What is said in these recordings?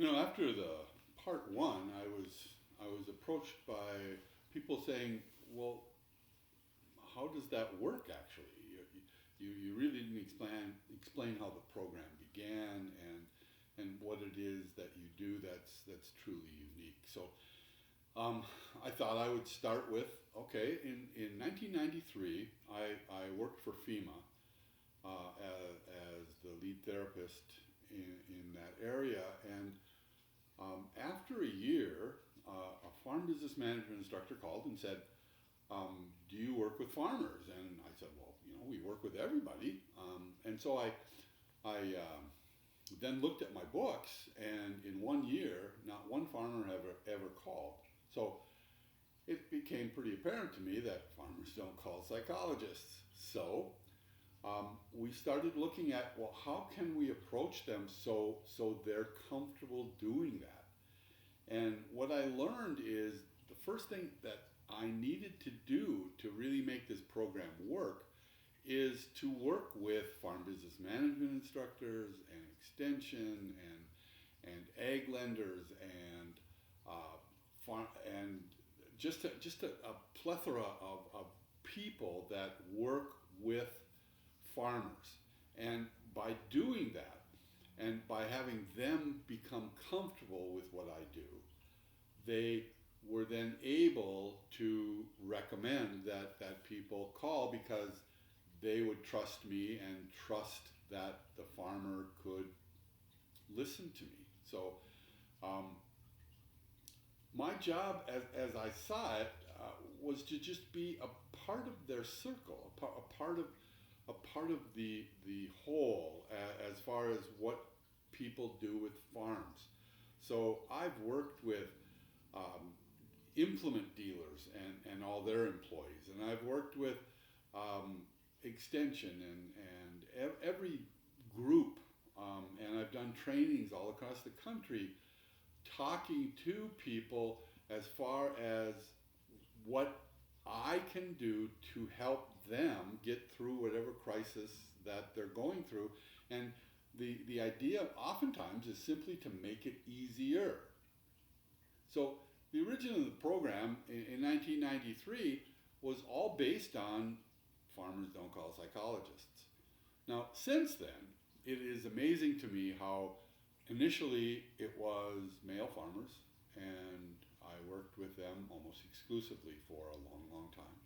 After the part one, I was approached by people saying, "Well, how does that work actually? You really didn't explain how the program began and what it is that you do that's truly unique." So I thought I would start with, okay, in 1993, I worked for FEMA as the lead therapist in that area. And after a year, a farm business management instructor called and said, "Do you work with farmers?" And I said, "Well, we work with everybody." And so I then looked at my books, and in 1 year, not one farmer ever called. So it became pretty apparent to me that farmers don't call psychologists. So we started looking at, well, how can we approach them so they're comfortable doing that? And what I learned is the first thing that I needed to do to really make this program work is to work with farm business management instructors and extension and ag lenders and farm and just a plethora of people that work with farmers. And by doing that, and by having them become comfortable with what I do, they were then able to recommend that people call because they would trust me and trust that the farmer could listen to me. So my job, as I saw it, was to just be a part of their circle, a part of the whole, as far as what people do with farms. So I've worked with implement dealers and all their employees, and I've worked with extension and every group, and I've done trainings all across the country talking to people as far as what I can do to help them get through whatever crisis that they're going through. And the idea oftentimes is simply to make it easier. So the origin of the program in 1993 was all based on farmers don't call psychologists. Now, since then, it is amazing to me how initially it was male farmers, and I worked with them almost exclusively for a long, long time.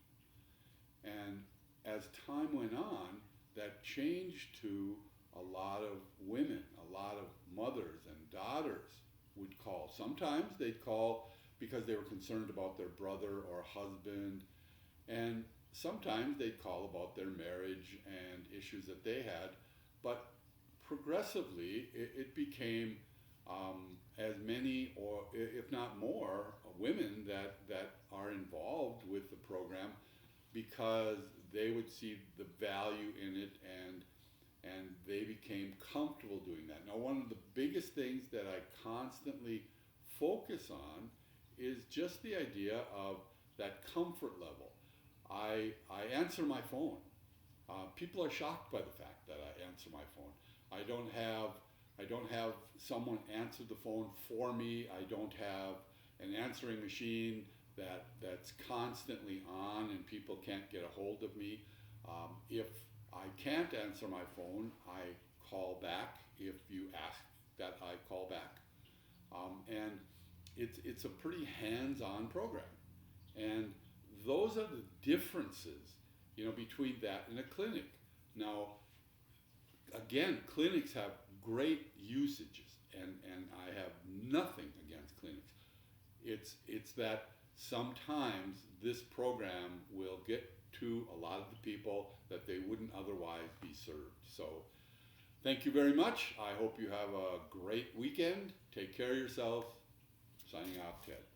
And as time went on, that changed to a lot of women, a lot of mothers and daughters would call. Sometimes they'd call because they were concerned about their brother or husband, and sometimes they'd call about their marriage and issues that they had. But progressively, it became as many, or if not more, women that are involved with the program because they would see the value in it, and they became comfortable doing that. Now, one of the biggest things that I constantly focus on is just the idea of that comfort level. I answer my phone. People are shocked by the fact that I answer my phone. I don't have someone answer the phone for me. I don't have an answering machine that's constantly on and people can't get a hold of me. If I can't answer my phone, I call back if you ask that I call back. And it's a pretty hands-on program. And those are the differences, between that and a clinic. Now, again, clinics have great usages, and I have nothing against clinics. It's that sometimes this program will get to a lot of the people that they wouldn't otherwise be served. So thank you very much. I hope you have a great weekend. Take care of yourself. Signing off, Ted.